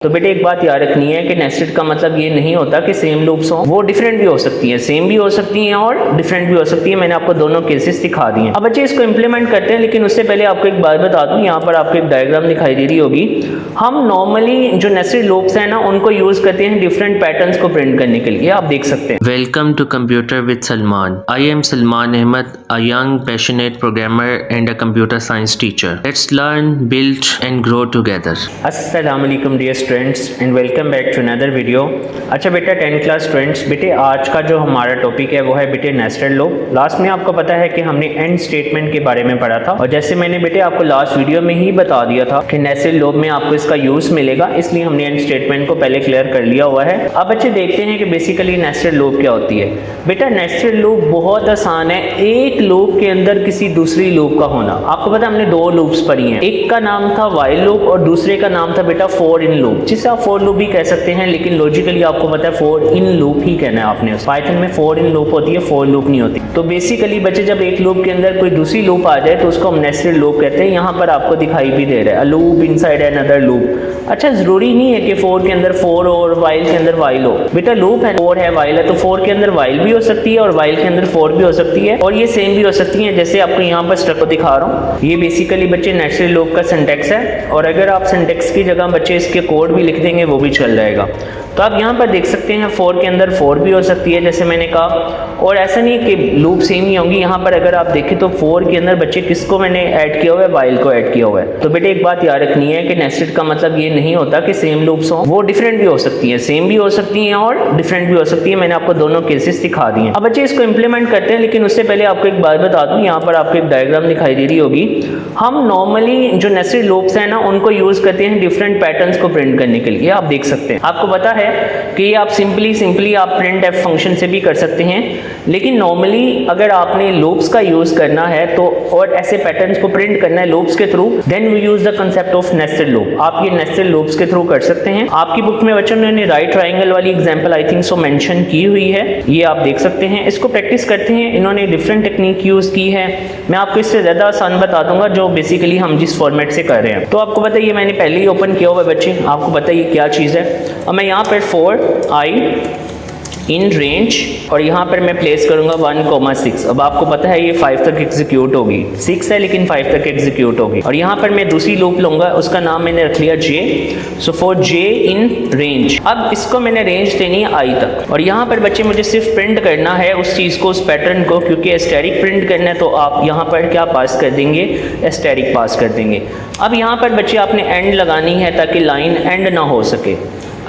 तो बेटे एक बात याद रखनी है कि नेस्टेड का मतलब ये नहीं होता कि सेम लूप्स हों, वो डिफरेंट भी हो सकती हैं, सेम भी हो सकती हैं और डिफरेंट भी हो सकती है। मैंने आपको दोनों केसेस दिखा दिए। अब बच्चे इसको इंप्लीमेंट करते हैं, लेकिन उससे पहले आपको एक बात बता दूं, यहाँ पर आपको एक डायग्राम दिखाई दे रही होगी। हम नॉर्मली जो नेस्टेड लूप्स हैं ना, उनको यूज करते हैं डिफरेंट पैटर्न्स को प्रिंट करने के लिए। आप देख सकते हैं। Welcome to Computer with Salman. I am Salman Ahmed, a young passionate programmer and a computer science teacher. Let's learn, build and grow together. अस्सलाम वालेकुम dear students and welcome back to another video. अच्छा बेटा 10th class students, बेटे आज का जो हमारा topic है वो है बेटे नेस्टेड लूप। लास्ट में आपको पता है कि हमने एंड स्टेटमेंट के बारे में पढ़ा था, और जैसे मैंने बेटे आपको लास्ट वीडियो में ही बता दिया था कि नेस्टेड लूप में आपको इसका यूज मिलेगा, इसलिए हमने एंड स्टेटमेंट को पहले क्लियर कर लिया हुआ है। अब बच्चे देखते हैं कि बेसिकली नेस्टेड लूप क्या होती है। बेटा नेस्टेड लूप बहुत आसान है, एक लूप के अंदर किसी दूसरी लूप का होना। आपको पता है हमने दो लूप्स पढ़ी हैं, एक का नाम था व्हाइल लूप और दूसरे का नाम था बेटा फॉर इन लूप, जिसे आप फॉर लूप भी कह सकते हैं, लेकिन लॉजिकली आपको पता है फॉर इन लूप ही कहना है आपने। पाइथन में फॉर इन लूप होती है, फॉर लूप नहीं होती। तो बेसिकली बच्चे जब एक लूप के अंदर कोई दूसरी लूप आ जाए तो उसको हम नेस्टेड लूप कहते हैं। यहाँ पर आपको दिखाई भी दे रहा है, a loop inside another loop. अच्छा जरूरी नहीं है कि फोर के अंदर फोर हो और वाइल के अंदर वाइल हो। बेटा लूप है, फोर है, वाइल है, तो फोर के अंदर वाइल भी हो सकती है और वाइल के अंदर फोर भी हो सकती है, और ये सेम भी हो सकती है। जैसे आपको यहाँ पर स्ट्रक्चर दिखा रहा हूँ, ये बेसिकली बच्चे नेस्टेड लूप का सिंटैक्स है, और अगर आप सिंटैक्स की जगह बच्चे इसके कोड भी लिख देंगे वो भी चल जाएगा। तो आप यहाँ पर देख सकते हैं फोर के अंदर फोर भी हो सकती है जैसे मैंने कहा, और ऐसा नहीं कि लूप सेम ही होंगी। यहाँ पर अगर आप देखें तो फोर के अंदर बच्चे किसको मैंने ऐड किया हुआ है, वाइल को ऐड किया हुआ है। तो बेटे एक बात याद रखनी है कि नेस्टेड का मतलब ये नहीं होता कि सेम लूप्स हों, वो डिफरेंट भी हो सकती हैं, सेम भी हो सकती हैं और डिफरेंट भी हो सकती है। मैंने आपको दोनों केसेस दिखा दिए। अब बच्चे इसको इंप्लीमेंट करते हैं, लेकिन उससे पहले आपको एक बात बता दूं, यहाँ पर आपको एक डायग्राम दिखाई दे रही होगी। हम नॉर्मली जो नेस्टेड लूप्स हैं ना, उनको यूज करते हैं डिफरेंट पैटर्न्स को प्रिंट करने के लिए। आप देख सकते हैं, आपको पता है कि आप सिंपली आप प्रिंट एफ फंक्शन से भी कर सकते हैं, लेकिन नॉर्मली अगर आपने लूप्स का यूज करना है तो और ऐसे पैटर्न्स को प्रिंट करना है लूप्स के through, then we use the concept of nested loop. आप ये नेस्टेड लूप्स के थ्रू कर सकते हैं। आपकी बुक में बच्चों ने राइट ट्रायंगल वाली example I think so mention की हुई है, ये आप देख सकते हैं। इसको प्रैक्टिस करते हैं, इन्होंने डिफरेंट टेक्निक यूज की है। मैं आपको इससे ज्यादा आसान बता दूंगा जो बेसिकली हम जिस फॉर्मेट से कर रहे हैं। तो आपको पता है ये मैंने पहले ही ओपन किया हुआ है बच्चे, आपको पता है ये क्या चीज है। अब मैं यहाँ पर फॉर आई इन रेंज और यहाँ पर मैं प्लेस करूँगा 1,6। अब आपको पता है ये 5 तक एग्जीक्यूट होगी, 6 है लेकिन 5 तक एग्जीक्यूट होगी। और यहाँ पर मैं दूसरी लूप लूँगा, उसका नाम मैंने रख लिया जे। So for J in range, अब इसको मैंने रेंज देनी है आई तक, और यहाँ पर बच्चे मुझे सिर्फ प्रिंट करना है उस चीज़ को, उस पैटर्न को, क्योंकि एस्टेरिक प्रिंट करना है तो आप यहाँ पर क्या पास कर देंगे, एस्टेरिक पास कर देंगे। अब यहाँ पर बच्चे आपने एंड लगानी है ताकि लाइन एंड ना हो सके।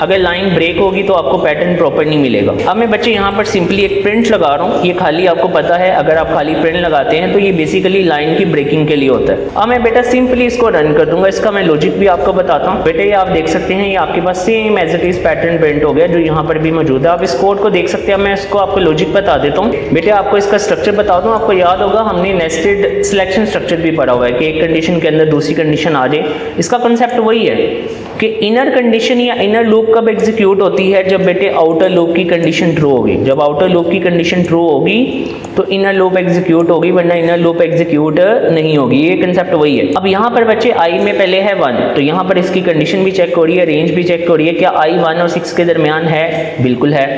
अगर लाइन ब्रेक होगी तो आपको पैटर्न प्रॉपर नहीं मिलेगा। अब मैं बच्चे यहाँ पर सिंपली एक प्रिंट लगा रहा हूँ, ये खाली आपको पता है अगर आप खाली प्रिंट लगाते हैं तो ये बेसिकली लाइन की ब्रेकिंग के लिए होता है। अब मैं बेटा सिंपली इसको रन कर दूंगा, इसका मैं लॉजिक भी आपको बताता हूँ। बेटे ये आप देख सकते हैं, ये आपके पास same as it is pattern print हो गया जो यहाँ पर भी मौजूद है। आप इस कोड को देख सकते हैं, मैं इसको आपको लॉजिक बता देता हूँ। बेटे आपको इसका स्ट्रक्चर बता दूँ, आपको याद होगा हमने नेस्टेड सिलेक्शन स्ट्रक्चर भी पढ़ा हुआ है कि एक कंडीशन के अंदर दूसरी कंडीशन आ जाए। इसका कंसेप्ट वही है कि इनर कंडीशन या इनर लूप कब एग्जीक्यूट होती है, जब बेटे आउटर लूप की कंडीशन ट्रू होगी। जब आउटर लूप की कंडीशन ट्रू होगी तो इनर लूप एग्जीक्यूट होगी, वरना इनर लूप एग्जीक्यूट नहीं होगी। ये कंसेप्ट वही है। अब यहाँ पर बच्चे आई में पहले है 1, तो यहाँ पर इसकी कंडीशन भी चेक हो रही है, रेंज भी चेक हो रही है। क्या आई 1 और 6 के दरमियान है? बिल्कुल है।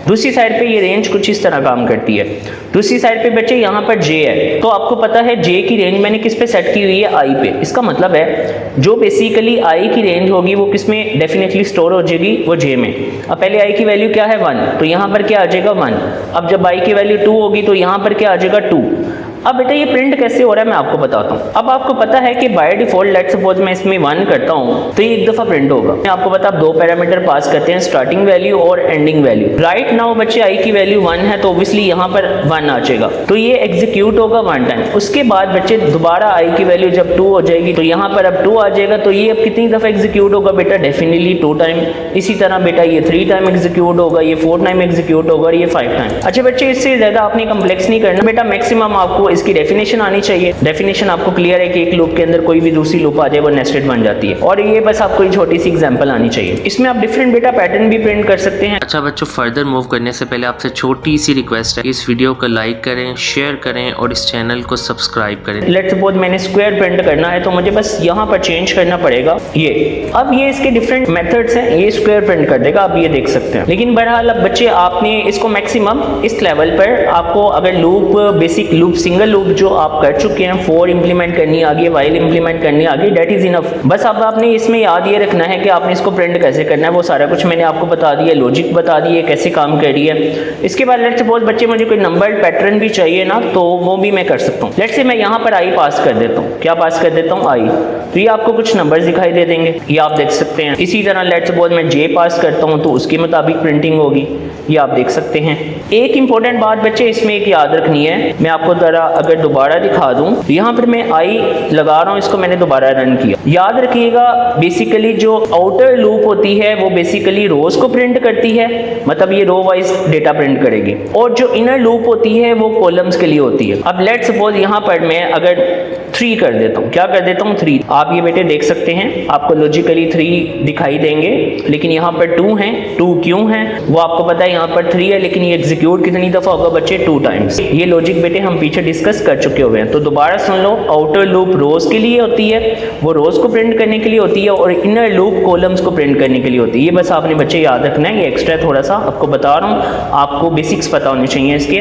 दूसरी साइड पे ये रेंज कुछ इस तरह काम करती है। दूसरी साइड पे बच्चे यहाँ पर जे है, तो आपको पता है जे की रेंज मैंने किस पे सेट की हुई है, आई पे। इसका मतलब है जो बेसिकली आई की रेंज होगी वो किस में डेफिनेटली स्टोर हो जाएगी, वो जे में। अब पहले आई की वैल्यू क्या है 1, तो यहाँ पर क्या आ जाएगा 1। अब जब आई की वैल्यू 2 होगी तो यहाँ पर क्या आ जाएगा 2। अब बेटा ये प्रिंट कैसे हो रहा है मैं आपको बताता हूँ। अब आपको पता है कि बाय डिफॉल्ट लेट्स सपोज मैं इसमें 1 करता हूँ तो ये एक दफा प्रिंट होगा। मैं आपको पता आप 2 पैरामीटर पास करते हैं, स्टार्टिंग वैल्यू और एंडिंग वैल्यू। राइट नाउ बच्चे आई की वैल्यू 1 है तो ऑब्वियसली यहाँ पर 1 आ जाएगा, तो ये एग्जीक्यूट होगा 1 टाइम। उसके बाद बच्चे दोबारा आई की वैल्यू जब 2 हो जाएगी तो यहाँ पर अब 2 आ जाएगा, तो ये अब कितनी दफा एग्जीक्यूट होगा बेटा, डेफिनेटली 2 टाइम। इसी तरह बेटा ये 3 टाइम एग्जीक्यूट होगा, ये 4 टाइम एग्जीक्यूट होगा और ये 5 टाइम। अच्छा बच्चे इससे ज्यादा आपने कम्प्लेक्स नहीं करना बेटा, मैक्सिमम आपको इसकी डेफिनेशन आनी चाहिए। डेफिनेशन आपको क्लियर है कि एक लूप के अंदर कोई भी दूसरी लूप आ जाए वो नेस्टेड बन जाती है। और ये बस आपको एक छोटी सी एग्जांपल आनी चाहिए। इसमें आप डिफरेंट बेटा पैटर्न भी प्रिंट कर सकते हैं। अच्छा बच्चों, फर्दर मूव करने से पहले आपसे छोटी सी रिक्वेस्ट है, इस वीडियो को लाइक करें, शेयर करें और इस चैनल को सब्सक्राइब करें। लेट्स सपोज मैंने स्क्वायर प्रिंट करना है तो मुझे बस यहाँ पर चेंज करना पड़ेगा ये। अब ये इसके डिफरेंट मेथड्स हैं, ये स्क्वायर प्रिंट कर देगा, आप ये देख सकते हैं। लेकिन बहरहाल अब बच्चे आपने इसको मैक्सिमम इस लेवल पर आपको अगर loop basic loop single loop जो आप कर चुके हैं, फॉर इंप्लीमेंट करनी आ गई, वाइल इंप्लीमेंट करनी आ गई, दैट इज इनफ। बस अब आपने इसमें याद ये रखना है कि आपने इसको प्रिंट कैसे करना है, वो सारा कुछ मैंने आपको बता दिया, लॉजिक बता दिए कैसे काम कर रही है। इसके बाद लेट्स सपोज बच्चे मुझे कोई नंबर पैटर्न भी चाहिए ना, तो वो भी मैं कर सकता हूँ। लेट्स से मैं यहाँ पर आई पास कर देता हूँ। क्या पास कर देता हूँ? आई। तो ये आपको कुछ नंबर्स दिखाई दे देंगे, ये आप देख सकते हैं। इसी तरह लेट्स सपोज मैं जे पास करता हूँ तो उसके मुताबिक प्रिंटिंग होगी, ये आप देख सकते हैं। एक इंपॉर्टेंट बात बच्चे इसमें एक याद रखनी है, मैं आपको जरा अगर दोबारा दिखा दूं तो यहाँ पर मैं आई लगा रहा हूँ, इसको मैंने दोबारा रन किया। याद रखिएगा बेसिकली जो आउटर लूप होती है वो बेसिकली रोज को प्रिंट करती है, मतलब ये रो वाइज डेटा प्रिंट करेगी, और जो इनर लूप होती है वो कॉलम्स के लिए होती है। अब लेट्स सपोज यहाँ पर मैं अगर 3 कर देता हूँ, क्या कर देता हूँ 3। आप ये बेटे देख सकते हैं, आपको लॉजिकली 3 दिखाई देंगे, लेकिन यहाँ पर 2 हैं। 2 क्यों हैं वो आपको पता है, यहाँ पर 3 है, लेकिन ये एग्जीक्यूट कितनी दफ़ा होगा बच्चे? 2 टाइम्स। ये लॉजिक बेटे हम पीछे डिस्कस कर चुके हुए हैं, तो दोबारा सुन लो। आउटर लूप रोज के लिए होती है, वो रोज को प्रिंट करने के लिए होती है, और इनर लूप कॉलम्स को प्रिंट करने के लिए होती है। ये बस आपने बच्चे याद रखना है, ये एक्स्ट्रा थोड़ा सा आपको बता रहा हूँ, आपको बेसिक्स पता होने चाहिए इसके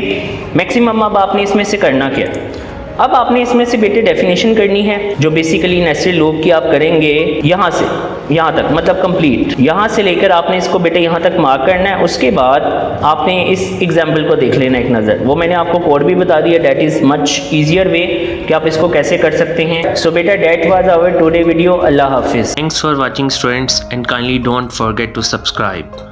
मैक्सिमम। अब आपने इसमें से करना क्या? अब आपने इसमें से बेटे डेफिनेशन करनी है, जो बेसिकली नेस्टेड लूप की आप करेंगे यहाँ से यहाँ तक, मतलब कंप्लीट यहाँ से लेकर आपने इसको बेटे यहाँ तक मार्क करना है। उसके बाद आपने इस एग्जाम्पल को देख लेना एक नज़र, वो मैंने आपको कोड भी बता दिया, that is much easier way कि आप इसको कैसे कर सकते हैं। सो बेटा that was our today video. अल्लाह हाफिज़। Thanks for watching students and kindly don't forget to subscribe.